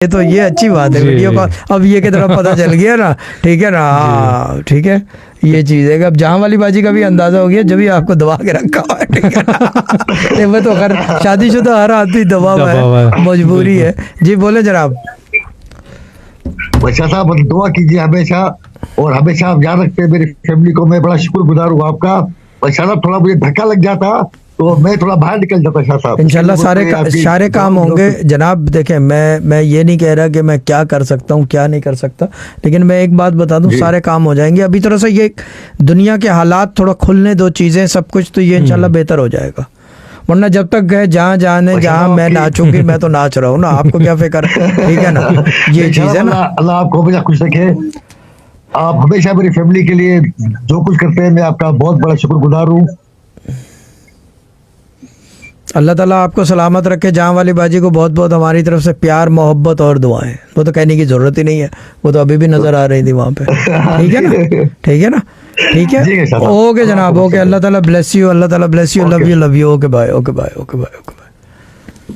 ये तो ये अच्छी बात है वीडियो कॉल, अब ये की तरफ पता चल गया ना, ठीक है ना। हाँ ठीक है, ये चीज़ है कि अब जहाँ वाली बाजी का भी अंदाजा हो गया, जब भी आपको दबा के रखा हुआ है, ठीक है ना। वो तो खैर शादीशुदा हर आदमी दबा हुआ है, मजबूरी है। जी बोले जनाब। बच्चा साहब दुआ कीजिए हमेशा, और हमेशा आप याद रखते हैं मेरी फैमिली को। मैं बड़ा शुक्रगुजार हूँ आपका। बच्चा साहब थोड़ा मुझे धक्का लग जाता तो मैं थोड़ा बाहर निकल जाता शाह साहब। इंशाल्लाह सारे काम होंगे जनाब। देखें मैं ये नहीं कह रहा कि मैं क्या कर सकता हूँ क्या नहीं कर सकता, लेकिन मैं एक बात बता दूं, सारे काम हो जाएंगे। अभी थोड़ा सा ये दुनिया के हालात थोड़ा खुलने दो, चीज़ें सब कुछ, तो ये इंशाल्लाह बेहतर हो जाएगा। वरना जब तक गए जहाँ मैं नाचूंगी, मैं तो नाच रहा हूँ ना, आपको क्या फिक्र, ठीक है ना। ये चीज़ है ना। अल्लाह आपको हमेशा खुश रखे। आप हमेशा मेरी फैमिली के लिए जो कुछ करते हैं, मैं आपका बहुत बड़ा शुक्रगुजार हूँ। अल्लाह ताला आपको सलामत रखे। जहाँ वाली बाजी को बहुत बहुत हमारी तरफ से प्यार, मोहब्बत और दुआएं। वो तो कहने की ज़रूरत ही नहीं है, वो तो अभी भी नज़र आ रही थी वहाँ पे। ठीक है ना, ठीक है ना, ठीक है। ओके जनाब, ओके। अल्लाह ताला ब्लेस यू, अल्लाह ताला bless you. Love you, love you. Okay bye, okay bye, okay bye, okay bye.